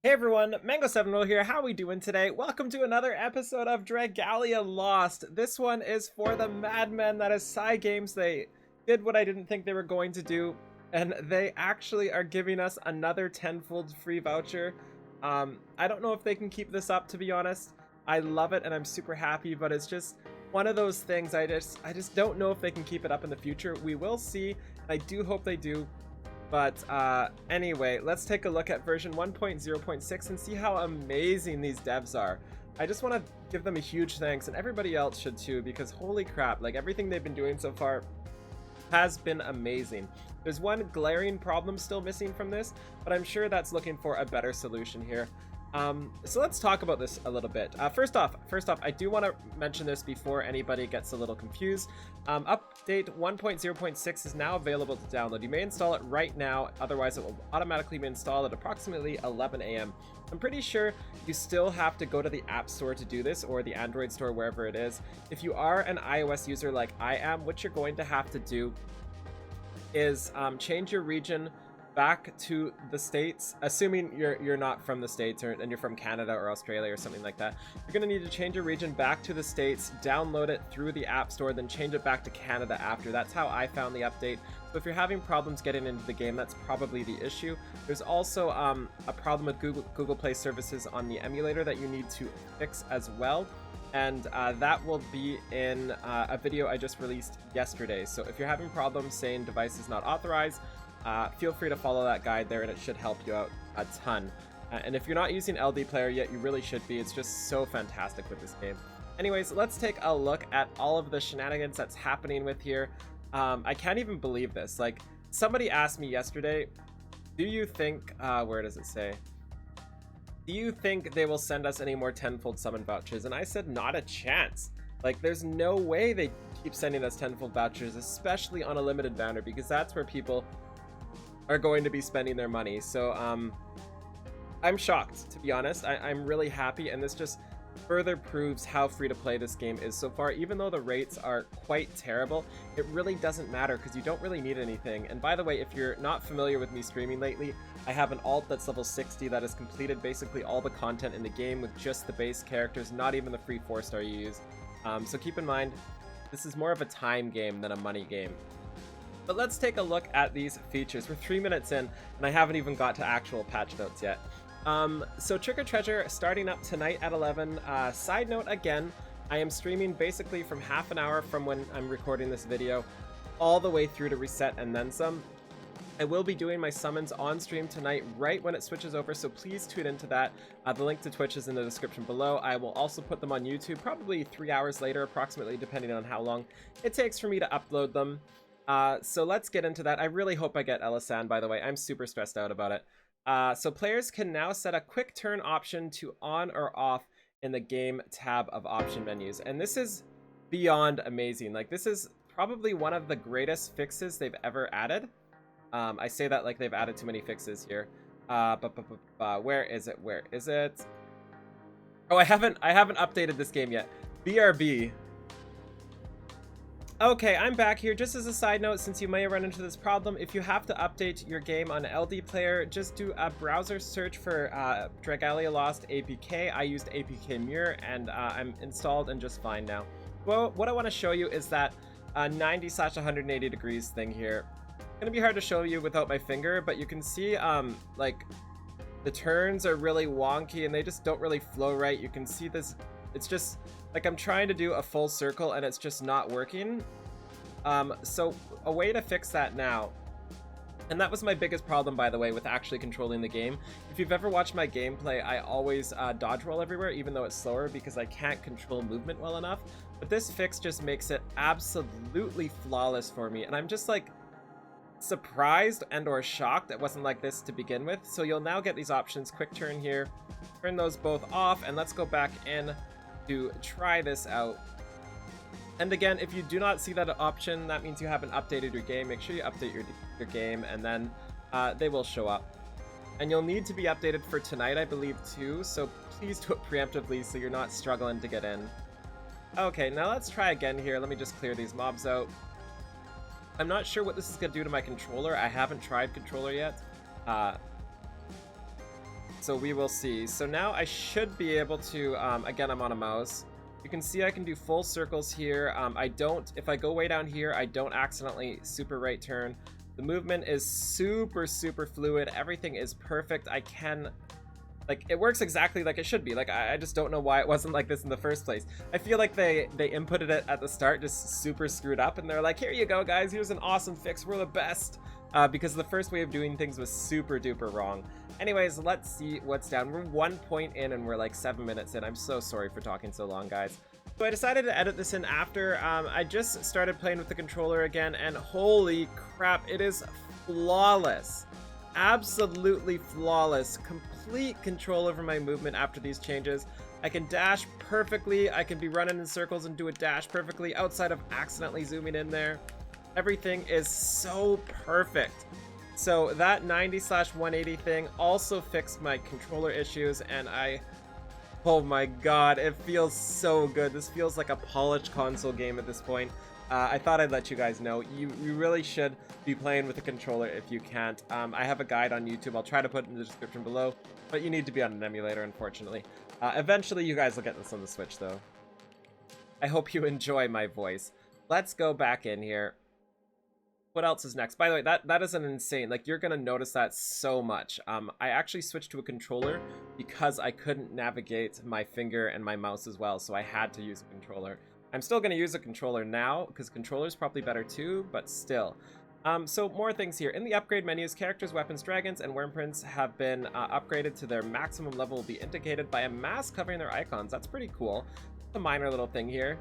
Hey everyone, Mango7Roll here. How we doing today? Welcome to another episode of Dragalia Lost. This one is for the madmen. That is Cygames. They did what I didn't think they were going to do, and they actually are giving us another tenfold free voucher. I don't know if they can keep this up, to be honest. I love it and I'm super happy, but it's just one of those things. I just don't know if they can keep it up in the future. We will see. I do hope they do. But anyway, let's take a look at version 1.0.6 and see how amazing these devs are. I just want to give them a huge thanks, and everybody else should too, because holy crap, like everything they've been doing so far has been amazing. There's one glaring problem still missing from this, but I'm sure that's looking for a better solution here. So let's talk about this a little bit. First off, I do want to mention this before anybody gets a little confused. Update 1.0.6 is now available to download. You may install it right now, otherwise it will automatically be installed at approximately 11 a.m. I'm pretty sure you still have to go to the App Store to do this, or the Android store, wherever it is. If you are an iOS user like I am, what you're going to have to do is change your region back to the States, assuming you're not from the States, and you're from Canada or Australia or something like that. You're going to need to change your region back to the States, download it through the App Store, then change it back to Canada after. That's how I found the update. So if you're having problems getting into the game, that's probably the issue. There's also a problem with Google Play services on the emulator that you need to fix as well. And that will be in a video I just released yesterday. So if you're having problems saying device is not authorized, feel free to follow that guide there, and it should help you out a ton. And if you're not using LD Player yet, you really should be. It's just so fantastic with this game. Anyways, let's take a look at all of the shenanigans that's happening with here. I can't even believe this. Like, somebody asked me yesterday, do you think, where does it say? Do you think they will send us any more tenfold summon vouchers? And I said, not a chance. Like, there's no way they keep sending us tenfold vouchers, especially on a limited banner, because that's where people are going to be spending their money. So I'm shocked, to be honest. I'm really happy, and this just further proves how free to play this game is so far. Even though the rates are quite terrible, it really doesn't matter because you don't really need anything. And by the way, if you're not familiar with me streaming lately, I have an alt that's level 60 that has completed basically all the content in the game with just the base characters, not even the free 4-star you use. So keep in mind, this is more of a time game than a money game. But let's take a look at these features. We're 3 minutes in, and I haven't even got to actual patch notes yet. So Trick or Treasure starting up tonight at 11. Side note again, I am streaming basically from half an hour from when I'm recording this video all the way through to reset and then some. I will be doing my summons on stream tonight right when it switches over, so please tune into that. The link to Twitch is in the description below. I will also put them on YouTube probably 3 hours later, approximately, depending on how long it takes for me to upload them. So let's get into that. I really hope I get Elisan, by the way. I'm super stressed out about it. So players can now set a quick turn option to on or off in the game tab of option menus. And this is beyond amazing. Like, this is probably one of the greatest fixes they've ever added. I say that like they've added too many fixes here. Where is it? Where is it? Oh, I haven't updated this game yet. BRB. Okay, I'm back here. Just as a side note, since you may have run into this problem, if you have to update your game on LD Player, just do a browser search for Dragalia Lost APK. I used APK Mirror, and I'm installed and just fine now. Well, what I want to show you is that 90/180 degrees thing here. It's gonna be hard to show you without my finger, but you can see like the turns are really wonky and they just don't really flow right. You can see this. It's just like I'm trying to do a full circle and it's just not working. So a way to fix that now, and that was my biggest problem, by the way, with actually controlling the game. If you've ever watched my gameplay, I always dodge roll everywhere, even though it's slower, because I can't control movement well enough. But this fix just makes it absolutely flawless for me, and I'm just like surprised and or shocked it wasn't like this to begin with. So you'll now get these options. Quick turn here, turn those both off, and let's go back in to try this out. And again, if you do not see that option, that means you haven't updated your game. Make sure you update your game, and then they will show up. And you'll need to be updated for tonight, I believe, too, so please do it preemptively so you're not struggling to get in. Okay, now let's try again here. Let me just clear these mobs out. I'm not sure what this is going to do to my controller. I haven't tried controller yet. So we will see. So now I should be able to, again, I'm on a mouse. You can see I can do full circles here. I don't, if I go way down here, I don't accidentally super right turn. The movement is super, super fluid. Everything is perfect. I can, like, it works exactly like it should be. Like, I just don't know why it wasn't like this in the first place. I feel like they inputted it at the start, just super screwed up, and they're like, here you go, guys, here's an awesome fix, we're the best. Because the first way of doing things was super duper wrong. Anyways, let's see what's down. We're 1 point in and we're like 7 minutes in. I'm so sorry for talking so long, guys. So I decided to edit this in after. I just started playing with the controller again, and holy crap, it is flawless. Absolutely flawless. Complete control over my movement after these changes. I can dash perfectly. I can be running in circles and do a dash perfectly outside of accidentally zooming in there. Everything is so perfect. So that 90/180 thing also fixed my controller issues, and oh my god, it feels so good. This feels like a polished console game at this point. I thought I'd let you guys know. You really should be playing with a controller if you can't. I have a guide on YouTube. I'll try to put it in the description below, but you need to be on an emulator, unfortunately. Eventually, you guys will get this on the Switch, though. I hope you enjoy my voice. Let's go back in here. What else is next? By the way, that is an insane, like, you're gonna notice that so much. I actually switched to a controller because I couldn't navigate my finger and my mouse as well, so I had to use a controller. I'm still gonna use a controller now because controller's probably better too, but still. So more things here. In the upgrade menus, characters, weapons, dragons, and wyrmprints have been upgraded to their maximum level, will be indicated by a mask covering their icons. That's pretty cool. A minor little thing here.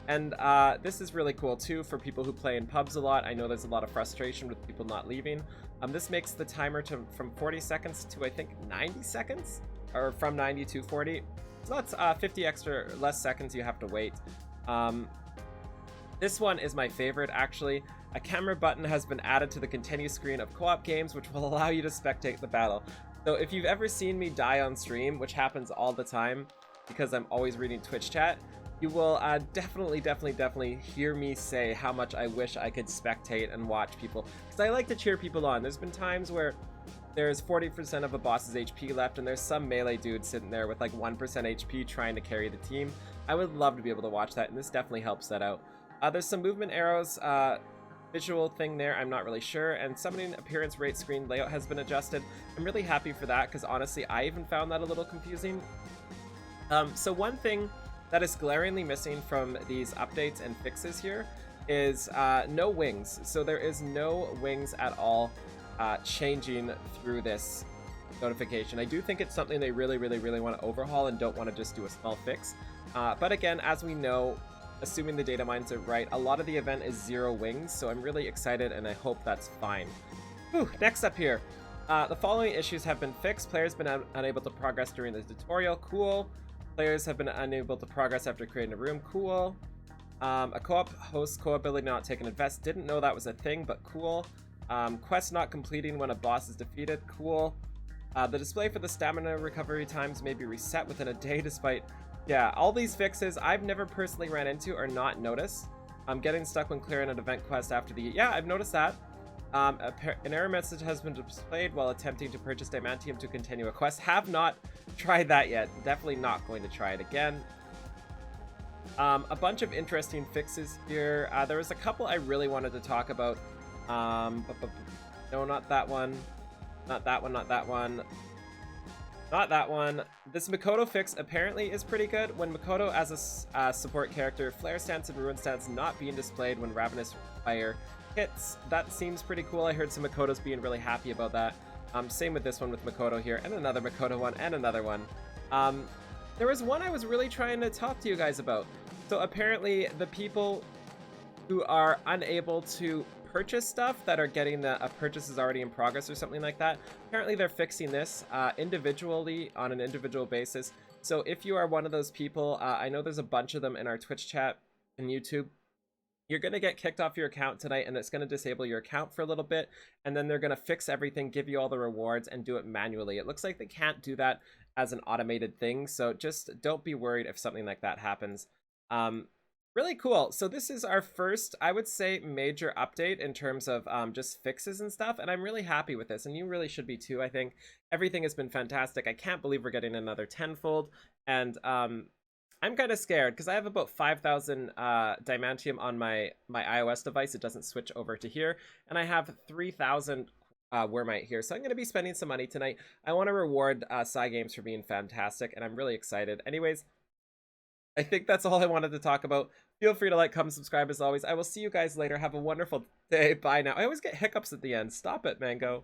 And this is really cool too for people who play in pubs a lot. I know there's a lot of frustration with people not leaving. This makes the timer from 40 seconds to, I think, 90 seconds, or from 90 to 40. So that's 50 extra less seconds you have to wait. This one is my favorite, actually. A camera button has been added to the continue screen of co-op games, which will allow you to spectate the battle. So if you've ever seen me die on stream, which happens all the time because I'm always reading Twitch chat, you will definitely hear me say how much I wish I could spectate and watch people, because I like to cheer people on. There's been times where there's 40% of a boss's HP left and there's some melee dude sitting there with like 1% HP trying to carry the team. I would love to be able to watch that, and this definitely helps that out. There's some movement arrows, visual thing there, I'm not really sure, and summoning appearance rate screen layout has been adjusted. I'm really happy for that, because honestly I even found that a little confusing. So one thing that is glaringly missing from these updates and fixes here is no wings. So there is no wings at all changing through this notification. I do think it's something they really want to overhaul and don't want to just do a small fix. But again, as we know, assuming the data mines are right, a lot of the event is 0 wings, so I'm really excited and I hope that's fine. Whew, next up here. The following issues have been fixed. Players have been unable to progress during the tutorial. Cool. Players have been unable to progress after creating a room. Cool. A co-op host co-ability not taken invest. Didn't know that was a thing, but cool. Quest not completing when a boss is defeated. Cool. The display for the stamina recovery times may be reset within a day despite... Yeah, all these fixes I've never personally ran into or not noticed. Getting stuck when clearing an event quest after the... Yeah, I've noticed that. An error message has been displayed while attempting to purchase Diamantium to continue a quest. Have not tried that yet. Definitely not going to try it again. A bunch of interesting fixes here. There was a couple I really wanted to talk about. No, not that one. Not that one, not that one. Not that one. This Makoto fix apparently is pretty good. When Makoto as a support character, Flare Stance and Ruin Stance not being displayed when Ravenous Fire hits. That seems pretty cool. I heard some Makotos being really happy about that. Same with this one with Makoto here, and another Makoto one, and another one. There was one I was really trying to talk to you guys about. So apparently the people who are unable to purchase stuff that are getting the purchase is already in progress or something like that, apparently they're fixing this individually on an individual basis. So if you are one of those people, I know there's a bunch of them in our Twitch chat and YouTube, you're going to get kicked off your account tonight, and it's going to disable your account for a little bit, and then they're going to fix everything, give you all the rewards, and do it manually. It looks like they can't do that as an automated thing, so just don't be worried if something like that happens. Really cool. So this is our first, I would say, major update in terms of just fixes and stuff, and I'm really happy with this, and you really should be too. I think everything has been fantastic. I can't believe we're getting another tenfold, and I'm kind of scared because I have about 5,000 Diamantium on my iOS device. It doesn't switch over to here, and I have 3,000 Wormite here, so I'm going to be spending some money tonight. I want to reward Cygames for being fantastic, and I'm really excited. Anyways, I think that's all I wanted to talk about. Feel free to like, comment, subscribe as always. I will see you guys later. Have a wonderful day. Bye now. I always get hiccups at the end. Stop it, Mango.